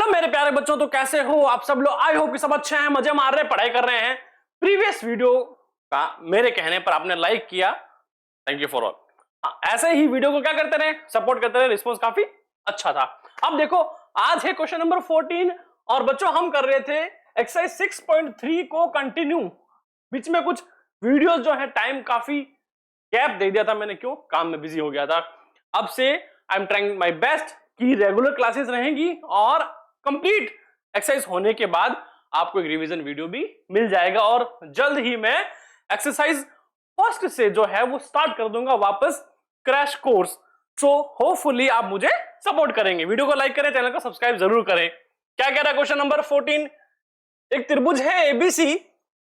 मेरे प्यारे बच्चों, तो कैसे हो आप सब लोग। आई होप कि सब अच्छे हैं, मजे मार रहे हैं, पढ़ाई कर रहे हैं। प्रीवियस वीडियो का मेरे कहने पर आपने लाइक किया, थैंक यू फॉर ऑल। ऐसे ही वीडियो को क्या करते रहे, सपोर्ट करते रहे, रिस्पॉन्स काफी अच्छा था। अब देखो, आज है क्वेश्चन नंबर 14 और बच्चों हम कर रहे थे एक्सरसाइज 6.3 को कंटिन्यू। बीच में कुछ वीडियोस जो है टाइम काफी गैप दे दिया था मैंने, क्यों, काम में बिजी हो गया था। अब से I am trying my best कि रेगुलर क्लासेस रहेंगी और कंप्लीट एक्सरसाइज होने के बाद आपको एक रिवीजन वीडियो भी मिल जाएगा और जल्द ही मैं एक्सरसाइज फर्स्ट से जो है वो स्टार्ट कर दूंगा वापस क्रैश कोर्स। सो होपफुली आप मुझे सपोर्ट करेंगे। वीडियो को लाइक करें, चैनल को सब्सक्राइब जरूर करें। क्या कह रहा है क्वेश्चन नंबर 14? एक त्रिभुज है एबीसी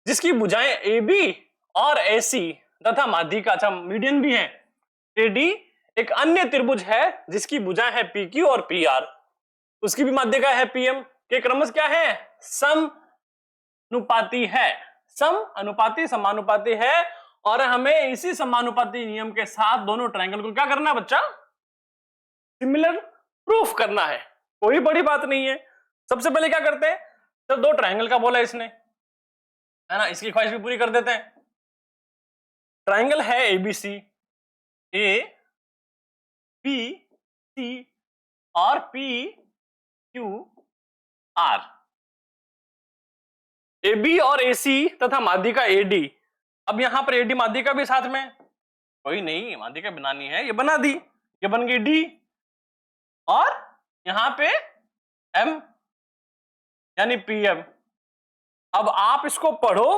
जिसकी भुजाएं AB और AC तथा माध्यिका, अच्छा मीडियन भी है, AD। एक अन्य त्रिभुज है जिसकी भुजाएं है PQ और PR, उसकी भी माध्यिका है PM के क्रमश क्या है, समानुपाती है। सम अनुपाती समानुपाती है और हमें इसी समानुपाती नियम के साथ दोनों ट्रायंगल को क्या करना है बच्चा, सिमिलर प्रूफ करना है। कोई बड़ी बात नहीं है। सबसे पहले क्या करते हैं, तो दो ट्रायंगल का बोला इसने, है ना, इसकी ख्वाहिश भी पूरी कर देते हैं। ट्रायंगल है ABC, ABC और PQR। AB और AC तथा माध्यिका AD। अब यहां पर AD माध्यिका भी साथ में, कोई नहीं, माध्यिका बनानी है, ये बना दी, ये बन गई D और यहां पे M यानी PM। अब आप इसको पढ़ो,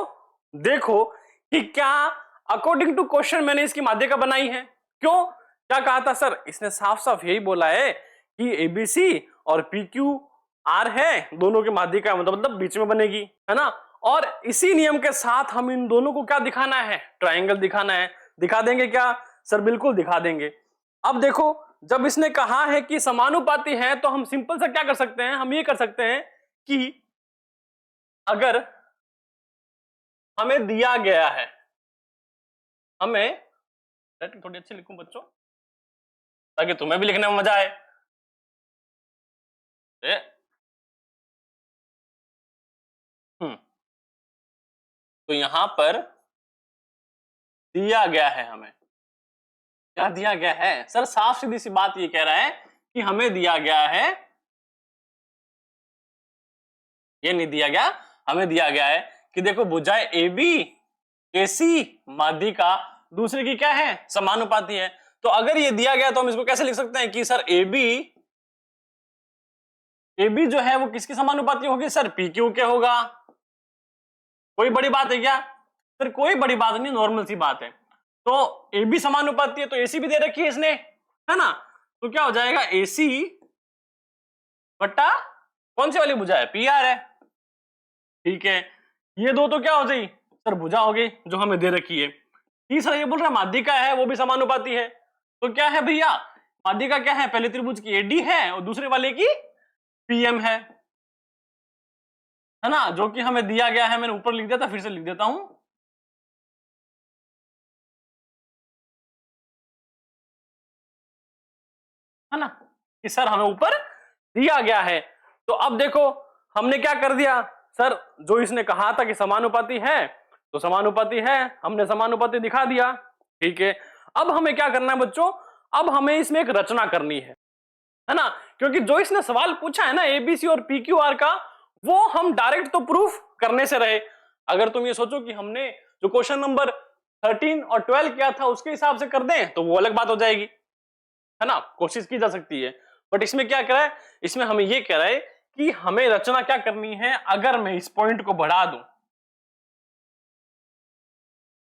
देखो कि क्या अकॉर्डिंग टू क्वेश्चन मैंने इसकी माध्यिका बनाई है। क्यों, क्या कहा था सर, इसने साफ साफ यही बोला है कि ABC और PQR है, दोनों की माध्यिका मतलब बीच में बनेगी, है ना। और इसी नियम के साथ हम इन दोनों को क्या दिखाना है, ट्रायंगल दिखाना है। दिखा देंगे क्या सर, बिल्कुल दिखा देंगे। अब देखो, जब इसने कहा है कि समानुपाती है तो हम सिंपल सा क्या कर सकते हैं, हम ये कर सकते हैं कि अगर हमें दिया गया है, हमें थोड़ी अच्छी लिखूं बच्चों ताकि तुम्हें भी लिखने में मजा आए। तो यहां पर दिया गया है, हमें क्या दिया गया है सर, साफ सीधी सी बात ये कह रहा है कि हमें दिया गया है, ये नहीं दिया गया, हमें दिया गया है कि देखो भुजाएं AB AC माध्यिका दूसरे की क्या है, समानुपाती है। तो अगर ये दिया गया तो हम इसको कैसे लिख सकते हैं कि सर AB जो है वो किसकी समानुपाती होगी सर, PQ के होगा। कोई बड़ी बात है क्या सर, कोई बड़ी बात नहीं, नॉर्मल सी बात है। तो AB समानुपाती है तो AC भी दे रखी है इसने, है ना। तो क्या हो जाएगा, AC बट्टा कौन सी वाली भुजा है, PR है, ठीक है। ये दो तो क्या हो गई सर, भुजा हो गई जो हमें दे रखी है। तीसरा ये बोल रहा है माध्यिका है, वो भी समानुपाती है। तो क्या है भैया, माध्यिका क्या है, पहले त्रिभुज की AD है और दूसरे वाले की PM है ना, जो कि हमें दिया गया है। मैंने ऊपर लिख दिया था, फिर से लिख देता हूं, है ना, कि सर हमें ऊपर दिया गया है। तो अब देखो हमने क्या कर दिया सर, जो इसने कहा था कि समानुपाती है तो समानुपाती है, हमने समानुपाती दिखा दिया, ठीक है। अब हमें क्या करना है बच्चों, अब हमें इसमें एक रचना करनी है ना, क्योंकि जो इसने सवाल पूछा है ना ABC और PQR का, वो हम डायरेक्ट तो प्रूफ करने से रहे। अगर तुम ये सोचो कि हमने जो क्वेश्चन नंबर 13 और 12 किया था उसके हिसाब से कर दें तो वो अलग बात हो जाएगी, है ना, कोशिश की जा सकती है। बट इसमें क्या कह रहा है, इसमें हमें ये कह रहा है कि हमें रचना क्या करनी है। अगर मैं इस पॉइंट को बढ़ा दूं,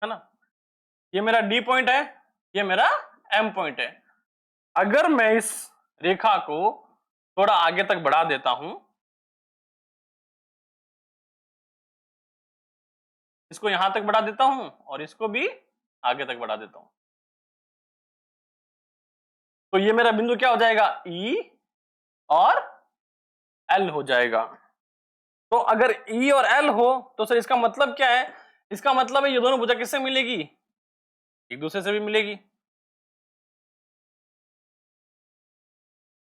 है ना, ये मेरा D पॉइंट है, ये मेरा M पॉइंट है। अगर मैं इस रेखा को थोड़ा आगे तक बढ़ा देता हूं, इसको यहां तक बढ़ा देता हूं और इसको भी आगे तक बढ़ा देता हूं, तो ये मेरा बिंदु क्या हो जाएगा, E और L हो जाएगा। तो अगर E और L हो तो सर इसका मतलब क्या है, इसका मतलब है ये दोनों भुजा किससे मिलेगी, एक दूसरे से भी मिलेगी।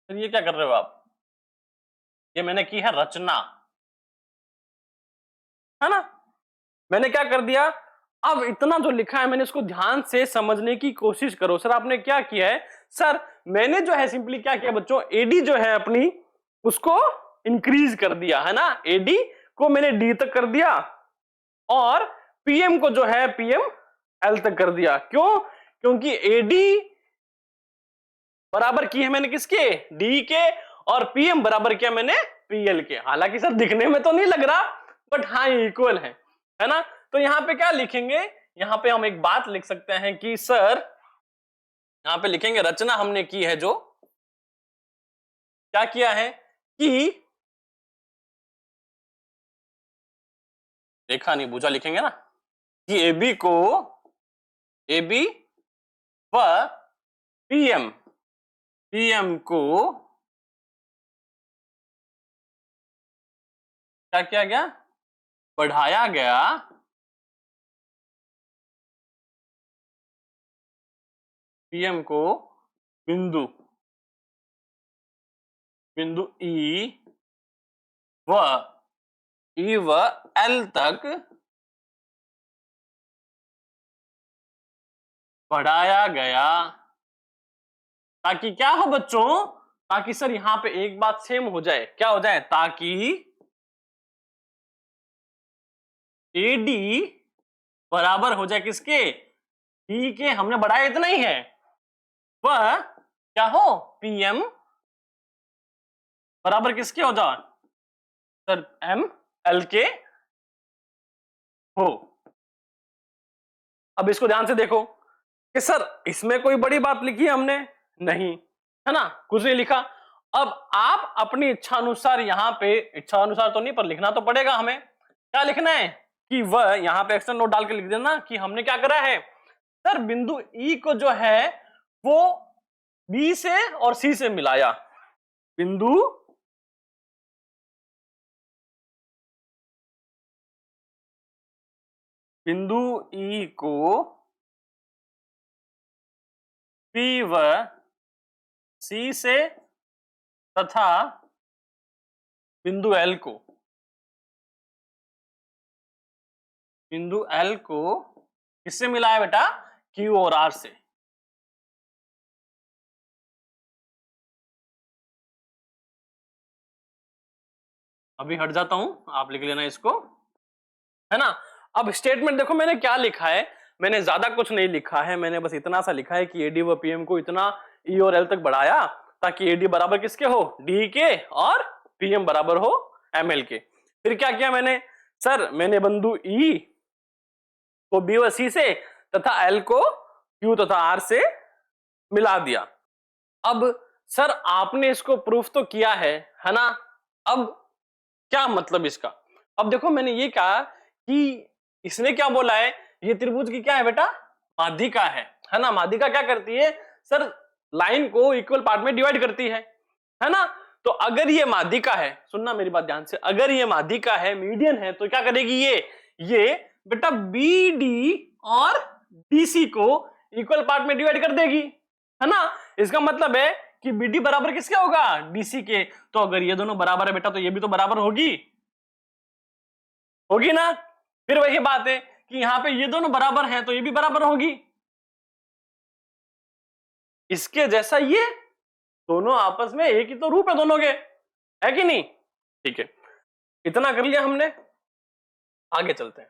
फिर ये क्या कर रहे हो आप, ये मैंने की है रचना, है ना। मैंने क्या कर दिया, अब इतना जो लिखा है मैंने इसको ध्यान से समझने की कोशिश करो। सर आपने क्या किया है, सर मैंने जो है सिंपली क्या किया बच्चों, एडी जो है अपनी उसको इंक्रीज कर दिया, है ना। एडी को मैंने डी तक कर दिया और पीएम को जो है पीएम एल तक कर दिया। क्यों, क्योंकि एडी बराबर की है मैंने किसके, डी के, और पीएम बराबर किया मैंने पीएल के। हालांकि सर दिखने में तो नहीं लग रहा, बट हाँ इक्वल है ना। तो यहां पे क्या लिखेंगे, यहां पे हम एक बात लिख सकते हैं कि सर यहां पे लिखेंगे रचना हमने की है, जो क्या किया है कि देखा नहीं बूझा लिखेंगे ना, कि एबी को, एबी व पीएम, पीएम को क्या किया गया, बढ़ाया गया पीएम को बिंदु, बिंदु ई व एल तक बढ़ाया गया, ताकि क्या हो बच्चों, ताकि सर यहां पे एक बात सेम हो जाए, क्या हो जाए, ताकि एडी बराबर हो जाए किसके, डी के, हमने बढ़ाया इतना ही है, वह क्या हो, पीएम बराबर किसके हो जाए, सर एम एल के हो। अब इसको ध्यान से देखो कि सर इसमें कोई बड़ी बात लिखी है हमने, नहीं, है ना, कुछ नहीं लिखा। अब आप अपनी इच्छा अनुसार यहां पे, इच्छा अनुसार तो नहीं पर लिखना तो पड़ेगा हमें, क्या लिखना है कि वह, यहां पे एक्स्ट्रा नोट डाल के लिख देना कि हमने क्या करा है, सर बिंदु ई को जो है वो बी से और सी से मिलाया, बिंदु बिंदु ई को पी व सी से तथा बिंदु एल को, बिंदु एल को किससे मिलाया बेटा, क्यू और आर से। अभी हट जाता हूं, आप लिख लेना इसको, है ना। अब स्टेटमेंट देखो मैंने क्या लिखा है, मैंने ज्यादा कुछ नहीं लिखा है, मैंने बस इतना सा लिखा है कि एडी व पीएम को इतना ई और एल तक बढ़ाया ताकि एडी बराबर किसके हो, डी के, और पीएम बराबर हो एमएल के। फिर क्या किया मैंने, सर मैंने बिंदु ई को बी व सी से तथा एल को क्यू तथा आर से मिला दिया। अब सर आपने इसको प्रूफ तो किया है ना। अब क्या मतलब इसका, अब देखो मैंने ये कहा कि इसने क्या बोला है, ये त्रिभुज की क्या है बेटा, माध्यिका है ना। माध्यिका क्या करती है सर, लाइन को इक्वल पार्ट में डिवाइड करती है ना। तो अगर ये माध्यिका है, सुनना मेरी बात ध्यान से, अगर ये माध्यिका है, मीडियन है, तो क्या करेगी ये बेटा बी डी और डीसी को इक्वल पार्ट में डिवाइड कर देगी, है ना। इसका मतलब है कि बीडी बराबर किसके होगा, डीसी के। तो अगर ये दोनों बराबर है बेटा तो ये भी तो बराबर होगी, होगी ना। फिर वही बात है कि यहां पे ये दोनों बराबर हैं तो ये भी बराबर होगी, इसके जैसा ये दोनों आपस में एक ही तो रूप है दोनों के, है कि नहीं। ठीक है, इतना कर लिया हमने, आगे चलते हैं।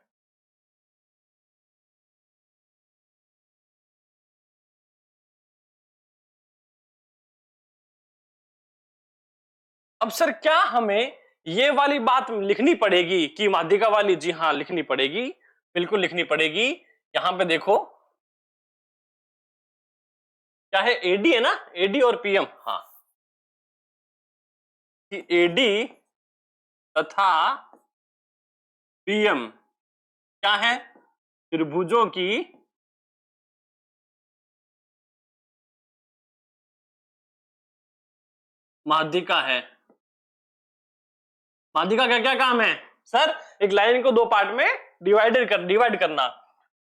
अब सर क्या हमें ये वाली बात लिखनी पड़ेगी कि माध्यिका वाली, जी हाँ लिखनी पड़ेगी, बिल्कुल लिखनी पड़ेगी। यहां पे देखो क्या है, एडी है ना, एडी और पीएम, हाँ, कि एडी तथा पीएम क्या है, त्रिभुजों की माध्यिका है। माध्यिका का क्या काम है सर, एक लाइन को दो पार्ट में डिवाइड करना,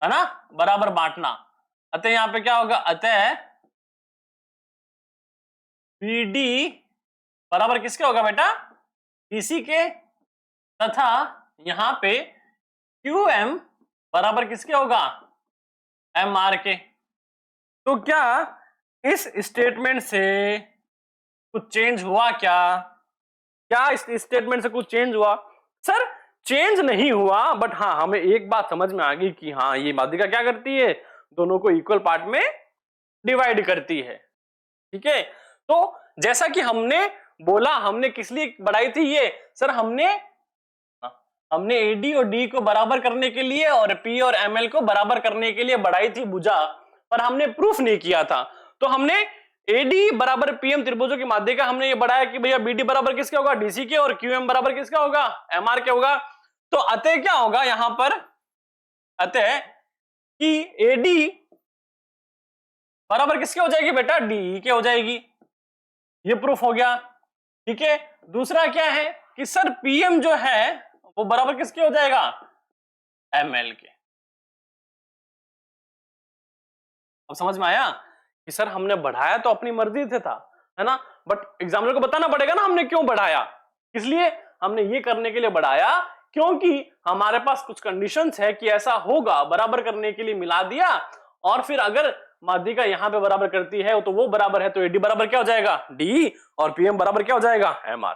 है ना, बराबर बांटना। अतः यहां पे क्या होगा, अतः बीडी बराबर किसके होगा बेटा, डीसी के तथा यहां पे क्यूएम बराबर किसके होगा, एम आर के। तो क्या इस स्टेटमेंट से कुछ चेंज हुआ क्या, क्या इस स्टेटमेंट से कुछ चेंज हुआ? सर चेंज नहीं हुआ, बट हाँ हमें एक बात समझ में आ गई कि हाँ ये माध्यिका क्या करती है, दोनों को इक्वल पार्ट में डिवाइड करती है। ठीक है, तो जैसा कि हमने बोला, हमने किस लिए बढ़ाई थी ये सर, हमने एडी और डी को बराबर करने के लिए और पी और एमएल को बराबर करने के लिए बढ़ाई थी भुजा, पर हमने प्रूफ नहीं किया था। तो हमने एडी बराबर पीएम त्रिभुजों की माध्यिका हमने ये बढ़ाया कि भैया बीडी बराबर किसका होगा, डीसी के, और क्यूएम बराबर किसका होगा, एमआर के होगा। तो अतः क्या होगा यहां पर, अतः कि एडी बराबर किसके हो जाएगी बेटा, डी के हो जाएगी। ये प्रूफ हो गया। ठीक है, दूसरा क्या है कि सर पीएम जो है वो बराबर किसके हो जाएगा, एमएल के। अब समझ में आया कि सर हमने बढ़ाया तो अपनी मर्जी से था, है ना, बट एग्जामिनर को बताना पड़ेगा ना हमने क्यों बढ़ाया। इसलिए हमने ये करने के लिए बढ़ाया क्योंकि हमारे पास कुछ कंडीशंस है कि ऐसा होगा, बराबर करने के लिए मिला दिया, और फिर अगर माध्यिका यहां पे बराबर करती है तो वो बराबर है, तो एडी बराबर क्या हो जाएगा, डी, और पीएम बराबर क्या हो जाएगा, एमआर।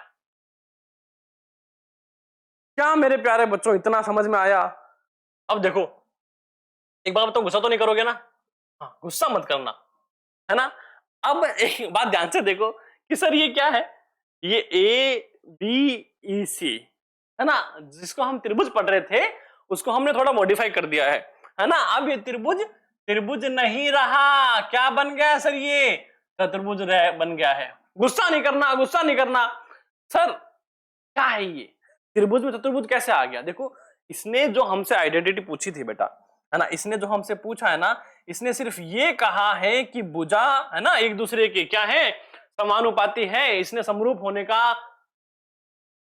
क्या मेरे प्यारे बच्चों इतना समझ में आया? अब देखो एक बात बताओ, गुस्सा तो नहीं करोगे ना? हाँ गुस्सा मत करना, है ना। अब एक बात ध्यान से देखो कि सर ये क्या है, ये ए बी ई सी है ना, जिसको हम त्रिभुज पढ़ रहे थे उसको हमने थोड़ा मॉडिफाई कर दिया है ना। अब ये त्रिभुज नहीं रहा, क्या बन गया सर, ये चतुर्भुज बन गया है। गुस्सा नहीं करना, गुस्सा नहीं करना। सर क्या है ये, त्रिभुज में चतुर्भुज कैसे आ गया? देखो इसने जो हमसे आइडेंटिटी पूछी थी बेटा, है ना, इसने जो हमसे पूछा है ना, इसने सिर्फ ये कहा है कि भुजा है ना एक दूसरे के क्या है, समानुपाती है। इसने समरूप होने का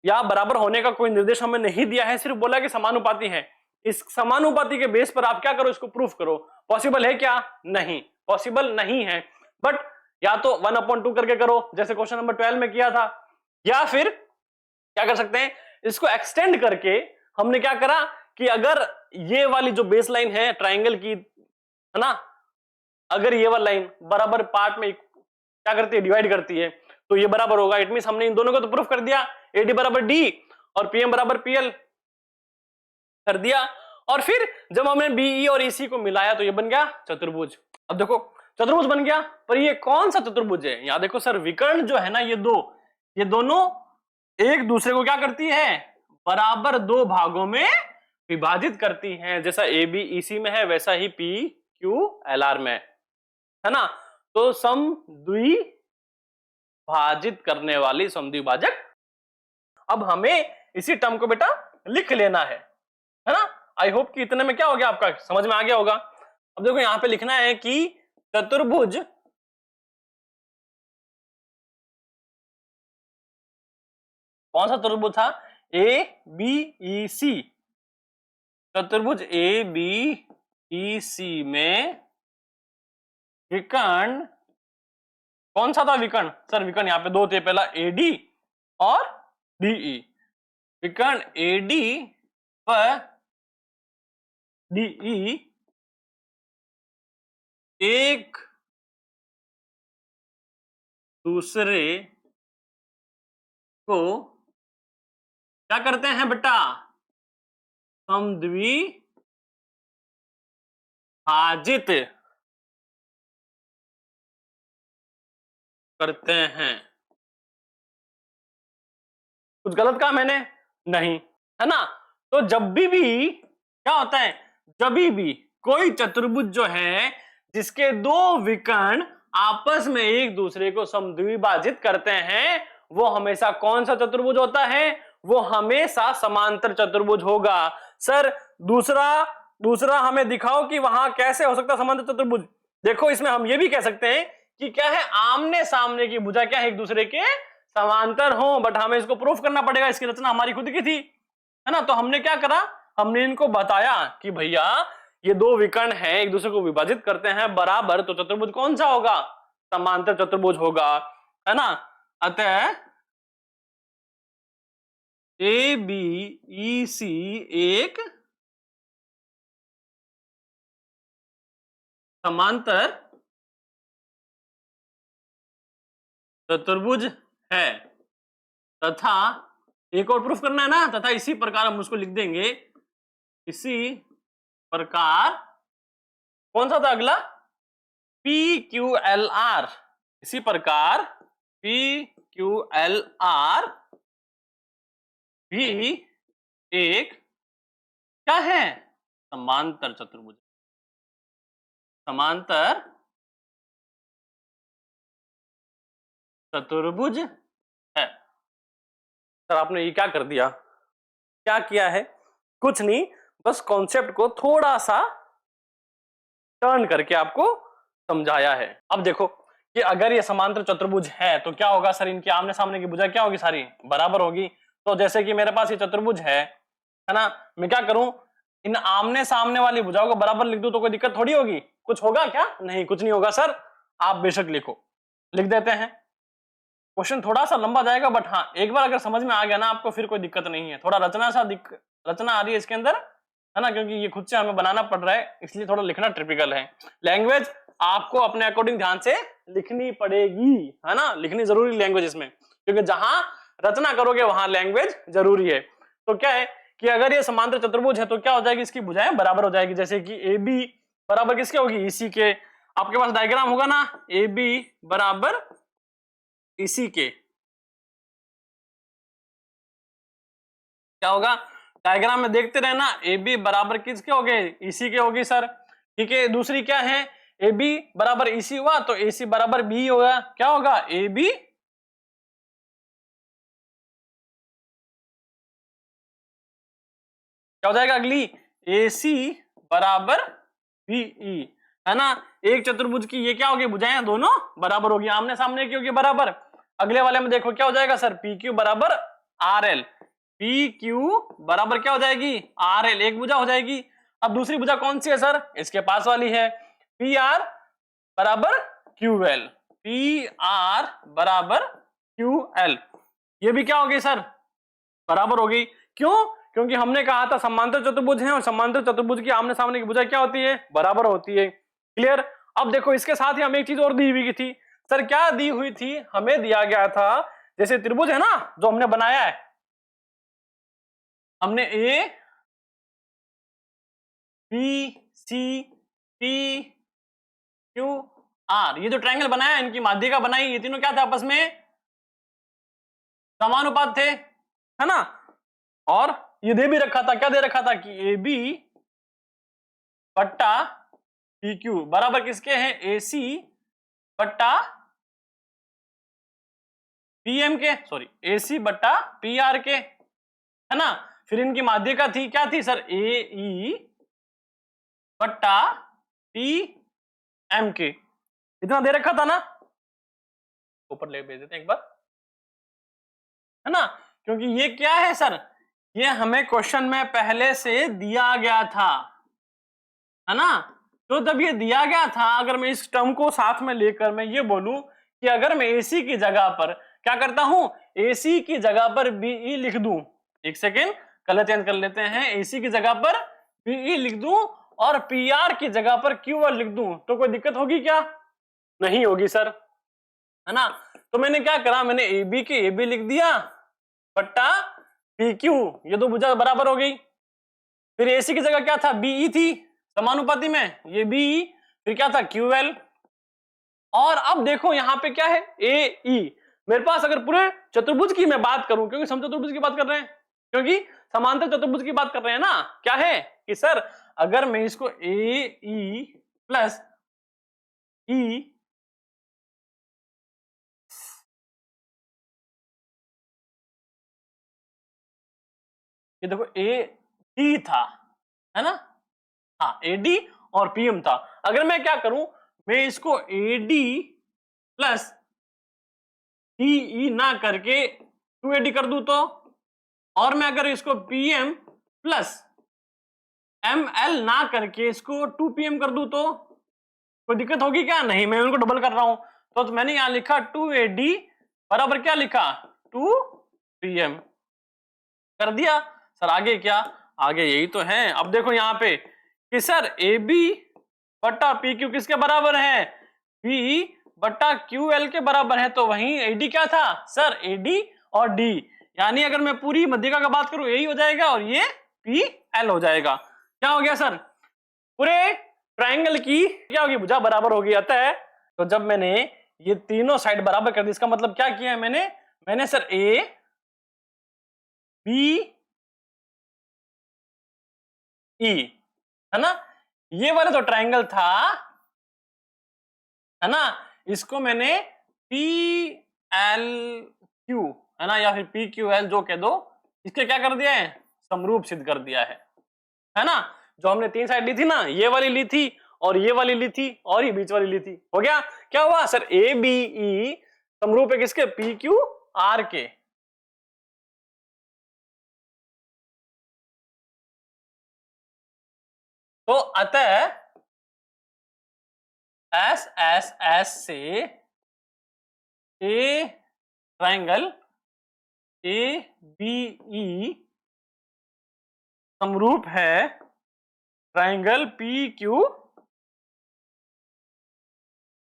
या बराबर होने का कोई निर्देश हमें नहीं दिया है, सिर्फ बोला कि समानुपाती है। इस समानुपाती के बेस पर आप क्या करो, इसको प्रूफ करो। पॉसिबल है क्या? नहीं, पॉसिबल नहीं है। बट या तो 1/2 करके करो जैसे क्वेश्चन नंबर 12 में किया था, या फिर क्या कर सकते हैं, इसको एक्सटेंड करके हमने क्या करा कि अगर ये वाली जो बेस लाइन है ट्राइंगल की, है ना, अगर ये वाली लाइन बराबर पार्ट में क्या करती है, डिवाइड करती है, तो ये बराबर होगा। इट मींस हमने इन दोनों को तो प्रूफ कर दिया, एडी बराबर डी और पीएम बराबर पीएल कर दिया। और फिर जब हमने बीई और ईसी को मिलाया तो ये बन गया चतुर्भुज। अब देखो चतुर्भुज बन गया, पर ये कौन सा चतुर्भुज है? यहां देखो सर, विकर्ण जो है ना, ये दोनों एक दूसरे को क्या करती है, बराबर दो भागों में विभाजित करती हैं। जैसा ए बी ई सी में है वैसा ही पी क्यू एल आर में है ना। तो समद्विभाजित करने वाली समद्विभाजक। अब हमें इसी टर्म को बेटा लिख लेना है ना। आई होप कि इतने में क्या हो गया, आपका समझ में आ गया होगा। अब देखो यहां पे लिखना है कि चतुर्भुज कौन सा चतुर्भुज था, ए बी ई सी। चतुर्भुज ए बी ई सी में विकर्ण कौन सा था? विकर्ण सर, विकर्ण यहां पे दो थे, पहला एडी और डीई। विकर्ण एडी व डीई एक दूसरे को क्या करते हैं बेटा, समद्विभाजित करते हैं। कुछ गलत कहा मैंने? नहीं, है ना। तो जब भी क्या होता है, जब भी कोई चतुर्भुज जो है जिसके दो विकर्ण आपस में एक दूसरे को समद्विभाजित करते हैं, वो हमेशा कौन सा चतुर्भुज होता है? वो हमेशा समांतर चतुर्भुज होगा। सर दूसरा हमें दिखाओ कि वहां कैसे हो सकता समांतर चतुर्भुज। देखो इसमें हम ये भी कह सकते हैं कि क्या है, आमने सामने की भुजा क्या है, एक दूसरे के समांतर हो, बट हमें इसको प्रूफ करना पड़ेगा। इसकी रचना हमारी खुद की थी, है ना। तो हमने क्या करा, हमने इनको बताया कि भैया ये दो विकर्ण हैं, एक दूसरे को विभाजित करते हैं बराबर, तो चतुर्भुज कौन सा होगा? समांतर चतुर्भुज होगा, है ना। अतः ए बी ई सी एक समांतर चतुर्भुज है तथा एक और प्रूफ करना है ना, तथा इसी प्रकार हम उसको लिख देंगे, इसी प्रकार कौन सा था अगला, पी क्यू एल आर, इसी प्रकार पी क्यू एल आर भी एक क्या है, समांतर चतुर्भुज, समांतर चतुर्भुज है। सर आपने ये क्या कर दिया, क्या किया है, कुछ नहीं, बस कॉन्सेप्ट को थोड़ा सा टर्न करके आपको समझाया है। अब देखो कि अगर ये समांतर चतुर्भुज है तो क्या होगा सर, इनकी आमने सामने की भुजा क्या होगी, सारी बराबर होगी। तो जैसे कि मेरे पास ये चतुर्भुज है ना, मैं क्या करूं, इन आमने सामने वाली भुजाओं को बराबर लिख दूं तो कोई दिक्कत थोड़ी होगी, कुछ होगा क्या, नहीं कुछ नहीं होगा सर, आप बेशक लिखो, लिख देते हैं। क्वेश्चन थोड़ा सा लंबा जाएगा बट हाँ एक बार अगर समझ में आ गया ना आपको फिर कोई दिक्कत नहीं है। थोड़ा रचना आ रही है इसके अंदर, है ना, क्योंकि ये खुद से हमें बनाना पड़ रहा है, इसलिए थोड़ा लिखना टिपिकल है। लैंग्वेज आपको अपने अकॉर्डिंग ध्यान से लिखनी पड़ेगी, है ना, लिखनी जरूरी लैंग्वेज इसमें, क्योंकि जहां रचना करोगे वहां लैंग्वेज जरूरी है। तो क्या है कि अगर ये समांतर चतुर्भुज है तो क्या हो जाएगी, इसकी भुजाएं बराबर हो जाएगी। जैसे कि ए बी बराबर किसके होगी, इसी के, आपके पास डायग्राम होगा ना, ए बी बराबर इसी के, क्या होगा, डायग्राम में देखते रहना, ए बी बराबर किसके हो गए, इसी के होगी सर, ठीक है। दूसरी क्या है, ए बी बराबर इसी हुआ तो ए सी बराबर बी होगा, क्या होगा, ए बी क्या हो जाएगा अगली, ए सी बराबर बीई, है ना। एक चतुर्भुज की ये क्या होगी, भुजाएं दोनों बराबर होगी, आमने सामने की होगी बराबर। अगले वाले में देखो क्या हो जाएगा सर, पी क्यू बराबर आर एल, पी क्यू बराबर क्या हो जाएगी, आर एल, एक भुजा हो जाएगी। अब दूसरी भुजा कौन सी है सर, इसके पास वाली है, पी आर बराबर क्यू एल, पी आर बराबर क्यू एल, ये भी क्या हो गई सर, बराबर हो गई। क्यों, क्योंकि हमने कहा था समांतर चतुर्भुज है और समांतर चतुर्भुज की आमने सामने की भुजा क्या होती है, बराबर होती है। क्लियर। अब देखो इसके साथ ही हमें एक चीज और दी हुई थी सर, क्या दी हुई थी, हमें दिया गया था जैसे त्रिभुज है ना जो हमने बनाया है, हमने A B C P Q R, ये जो ट्रायंगल बनाया इनकी माध्यिका बनाई, ये तीनों क्या थे, आपस में समानुपात थे, है ना। और ये दे भी रखा था, क्या दे रखा था कि ए बी बट्टा पी क्यू बराबर किसके हैं, ए सी बट्टा पीएम के, सॉरी ए सी बट्टा पी आर के, है ना। फिर इनकी माध्यिका थी, क्या थी सर, ए ई बट्टा पी एम के, इतना दे रखा था ना, ऊपर ले भेज देते हैं एक बार, है ना, क्योंकि ये क्या है सर, ये हमें क्वेश्चन में पहले से दिया गया था, है ना। तो जब ये दिया गया था, अगर मैं इस टर्म को साथ में लेकर मैं ये बोलूं कि अगर मैं एसी की जगह पर क्या करता हूं, एसी की जगह पर बीई लिख दूं, एक सेकेंड कलर चेंज कर लेते हैं, एसी की जगह पर बीई लिख दूं और पीआर की जगह पर क्यूआर लिख दूं, तो कोई दिक्कत होगी क्या, नहीं होगी सर, है ना। तो मैंने क्या करा, मैंने ए बी के ए बी लिख दिया बट्टा पी क्यू, ये दो भुजा बराबर हो गई। फिर एसी की जगह क्या था, बीई थी समानुपाती में, ये बी, फिर क्या था क्यू एल। और अब देखो यहां पे क्या है, ए ई, मेरे पास अगर पूरे चतुर्भुज की मैं बात करूं, क्योंकि समचतुर्भुज की बात कर रहे हैं, क्योंकि समांतर चतुर्भुज की बात कर रहे हैं ना, क्या है कि सर अगर मैं इसको ए ई प्लस ई ये देखो ए डी था, है ना, हाँ ए डी और पीएम था, अगर मैं क्या करूं, मैं इसको ए डी प्लस टीई ना करके 2AD कर दूं तो, और मैं अगर इसको पीएम प्लस एमएल ना करके इसको 2PM कर दूं तो कोई दिक्कत होगी क्या, नहीं, मैं उनको डबल कर रहा हूं। तो मैंने यहां लिखा 2AD बराबर क्या लिखा, 2PM, कर दिया सर। आगे क्या, आगे यही तो है। अब देखो यहाँ पे कि सर ए बी बट्टा पी क्यू किसके बराबर है, पी बट्टा क्यू एल के बराबर है। तो वहीं एडी क्या था सर, एडी और डी, यानी अगर मैं पूरी मध्यिका का बात करूं यही हो जाएगा और ये पी एल हो जाएगा। क्या हो गया सर, पूरे ट्रायंगल की क्या होगी, भुजा बराबर होगी। अतः तो जब मैंने ये तीनों साइड बराबर कर दी, इसका मतलब क्या किया है मैंने सर ए बी ई, है ना, ये वाला जो ट्रायंगल था, है ना, इसको मैंने पी एल क्यू, है ना, या फिर पी क्यू एल जो कह दो, इसके क्या कर दिया है, समरूप सिद्ध कर दिया है ना। जो हमने तीन साइड ली थी ना, ये वाली ली थी और ये वाली ली थी और ये बीच वाली ली थी, हो गया। क्या हुआ सर, ए बी ई समरूप है किसके, पी क्यू आर के। तो अतः एस एस एस से ए ट्रायंगल ए बी ई समरूप है ट्रायंगल पी क्यू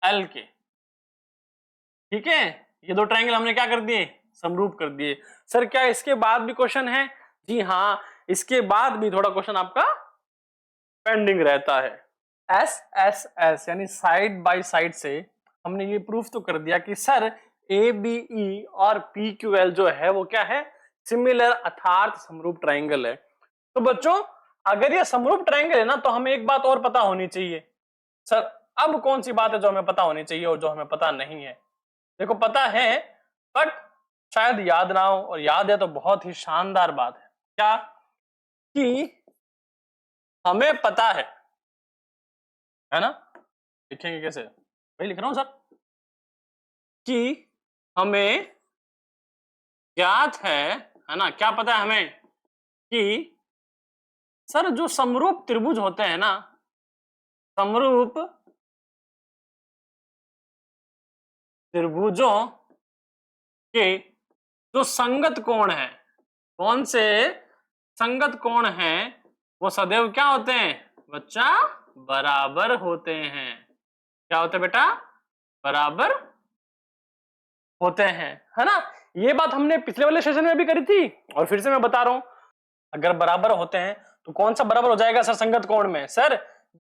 एल के। ठीक है, ये दो ट्रायंगल हमने क्या कर दिए, समरूप कर दिए। सर क्या इसके बाद भी क्वेश्चन है, जी हाँ, इसके बाद भी थोड़ा क्वेश्चन आपका पेंडिंग रहता है। एस एस एस यानी साइड बाय साइड से हमने ये प्रूफ तो कर दिया कि सर ए बी ई और पी क्यू एल जो है वो क्या है, सिमिलर अर्थात समरूप ट्रायंगल है। तो बच्चों अगर ये समरूप ट्रायंगल है ना, तो हमें एक बात और पता होनी चाहिए। सर अब कौन सी बात है जो हमें पता होनी चाहिए और जो हमें पता नहीं है। देखो पता है बट शायद याद ना हो, और याद है तो बहुत ही शानदार बात है। क्या कि हमें पता है ना, लिखेंगे कैसे, वही लिख रहा हूं सर, कि हमें ज्ञात है ना, क्या पता है हमें कि सर जो समरूप त्रिभुज होते हैं ना, समरूप त्रिभुजों के जो संगत कोण है, कौन से संगत कोण हैं, वो सदैव क्या होते हैं बच्चा, बराबर होते हैं। क्या होते हैं बेटा, बराबर होते हैं, है ना। ये बात हमने पिछले वाले सेशन में भी करी थी और फिर से मैं बता रहा हूं, अगर बराबर होते हैं तो कौन सा बराबर हो जाएगा सर संगत कोण में, सर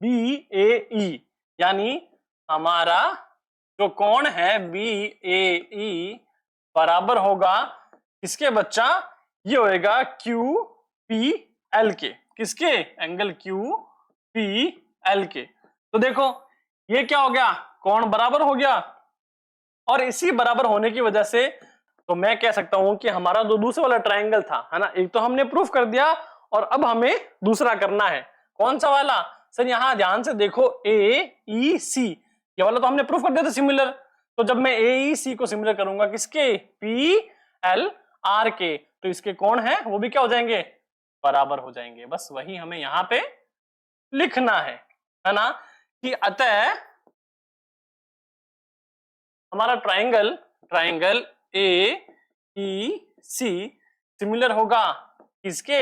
बी ए ई, यानी हमारा जो कोण है बी ए ई बराबर होगा किसके बच्चा, ये होएगा क्यू पी एल के, किसके, एंगल क्यू पी एल के। तो देखो ये क्या हो गया, कोण बराबर हो गया, और इसी बराबर होने की वजह से तो मैं कह सकता हूं कि हमारा जो दूसरा वाला ट्रायंगल था, है ना, एक तो हमने प्रूफ कर दिया और अब हमें दूसरा करना है। कौन सा वाला सर, यहां ध्यान से देखो, ए ई सी, ये वाला तो हमने प्रूफ कर दिया था सिमिलर। तो जब मैं ए ई सी को सिमिलर करूंगा किसके, पी एल आर के, तो इसके कोण है वो भी क्या हो जाएंगे, बराबर हो जाएंगे। बस वही हमें यहां पे लिखना है ना, कि अतः हमारा triangle A E C similar होगा किसके,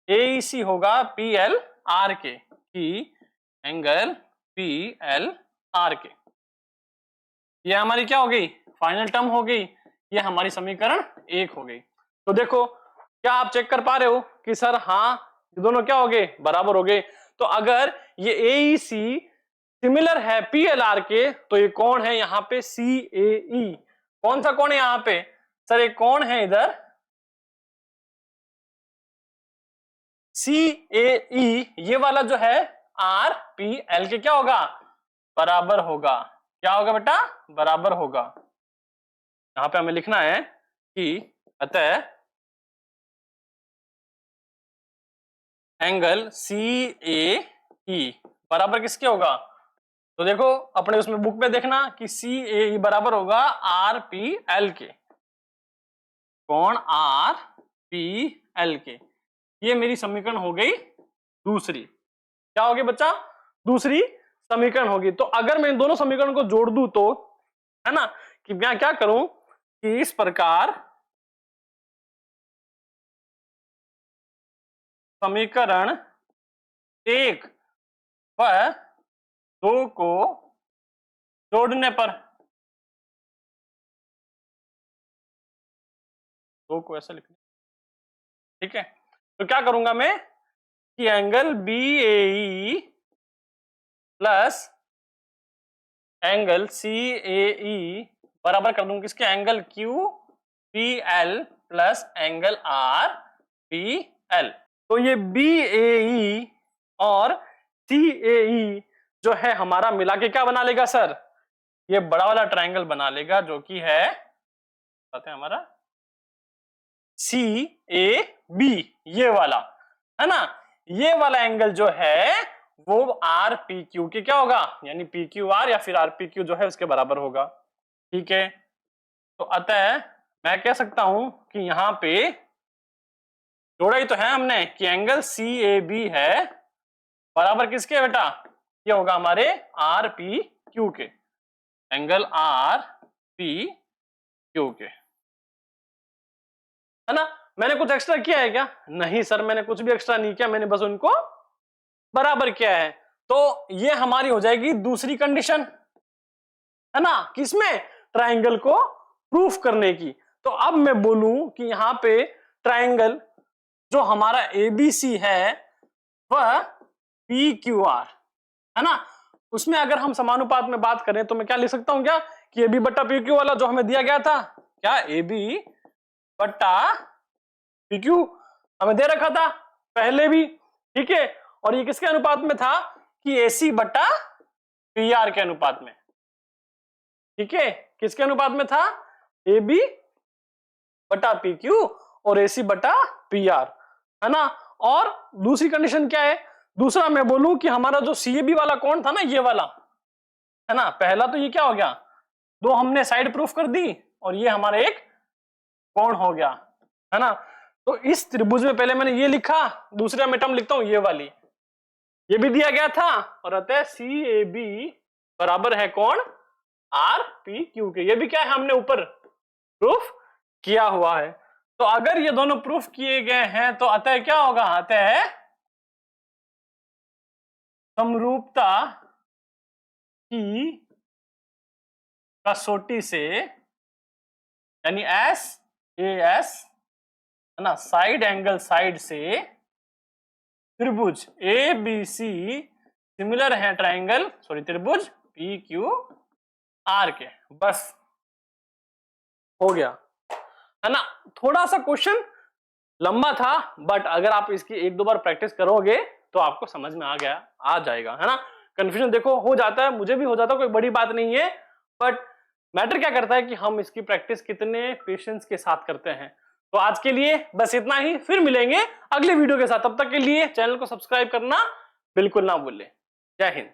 ए ई सी होगा पी एल आर के, की एंगल पी एल आर के। ये हमारी क्या हो गई, फाइनल टर्म हो गई, ये हमारी समीकरण 1 हो गई। तो देखो क्या आप चेक कर पा रहे हो कि सर हाँ ये दोनों क्या हो गए, बराबर हो गए। तो अगर ये ए ई सी सिमिलर है पी एल आर के, तो ये कौन है यहाँ पे, सी ए ई, कौन सा कोण है यहाँ पे सर, एक कोण है इधर सी ए ई, ये वाला जो है आर पी एल के क्या होगा, बराबर होगा। क्या होगा बेटा, बराबर होगा। यहां पे हमें लिखना है कि अतः एंगल सी ए ई बराबर किसके होगा, तो देखो अपने उसमें बुक में देखना कि सी ए ई बराबर होगा आर पी एल के, कोण आर पी एल के। ये मेरी समीकरण हो गई दूसरी। क्या होगी बच्चा, दूसरी समीकरण होगी। तो अगर मैं इन दोनों समीकरण को जोड़ दूं तो, है ना, कि मैं क्या करूं कि इस प्रकार समीकरण 1 व 2 को जोड़ने पर, 2 को ऐसा लिखना, ठीक है। तो क्या करूंगा मैं कि angle BAE plus angle CAE बराबर कर दूंगा किसके, angle QPL plus angle RPL। तो ये BAE और CAE जो है हमारा मिला के क्या बना लेगा सर, ये बड़ा वाला ट्रायंगल बना लेगा जो कि है बताते हैं हमारा CAB, ये वाला है ना। ये वाला एंगल जो है वो RPQ के क्या होगा, यानी PQR या फिर RPQ जो है उसके बराबर होगा, ठीक है। तो अतः मैं कह सकता हूं कि यहां पे जोड़ा ही तो है हमने कि एंगल CAB है बराबर किसके बेटा, ये होगा हमारे RPQ के, एंगल RPQ के, है ना। मैंने कुछ एक्स्ट्रा किया है क्या, नहीं सर मैंने कुछ भी एक्स्ट्रा नहीं किया, मैंने बस उनको बराबर किया है। तो ये हमारी हो जाएगी दूसरी कंडीशन, है ना, किसमें, ट्रायंगल को प्रूफ करने की। तो अब मैं बोलूं कि यहां पे ट्रायंगल जो हमारा ABC है वह PQR है ना, उसमें अगर हम समानुपात में बात करें तो मैं क्या लिख सकता हूं क्या कि AB बट्टा PQ वाला जो हमें दिया गया था, क्या AB बट्टा PQ हमें दे रखा था पहले भी, ठीक है। और ये किसके अनुपात में था कि AC बट्टा PR के अनुपात में, ठीक है। किसके अनुपात में था, AB बटा PQ और AC बटा PR, है ना। और दूसरी कंडीशन क्या है, दूसरा मैं बोलूं कि हमारा जो CAB वाला कोण था ना, ये वाला है ना, पहला तो ये क्या हो गया, दो हमने साइड प्रूफ कर दी और ये हमारा एक कोण हो गया, है ना। तो इस त्रिभुज में पहले मैंने ये लिखा, दूसरा मैं टर्म लिखता हूं ये वाली, ये भी दिया गया था, और अतः CAB बराबर है कोण RPQ के, ये भी क्या है हमने ऊपर प्रूफ किया हुआ है। तो अगर ये दोनों प्रूफ किए गए हैं तो अतः क्या होगा, अतः समरूपता की कसौटी से, यानी SAS है ना, साइड एंगल साइड से त्रिभुज ABC सिमिलर है ट्रायंगल त्रिभुज PQR के, बस हो गया, है ना। थोड़ा सा क्वेश्चन लंबा था बट अगर आप इसकी एक दो बार प्रैक्टिस करोगे तो आपको समझ में आ जाएगा, है ना। कंफ्यूजन देखो हो जाता है, मुझे भी हो जाता है, कोई बड़ी बात नहीं है, बट मैटर क्या करता है कि हम इसकी प्रैक्टिस कितने पेशेंस के साथ करते हैं। तो आज के लिए बस इतना ही, फिर मिलेंगे अगले वीडियो के साथ, तब तक के लिए चैनल को सब्सक्राइब करना बिल्कुल ना भूलें। जय हिंद।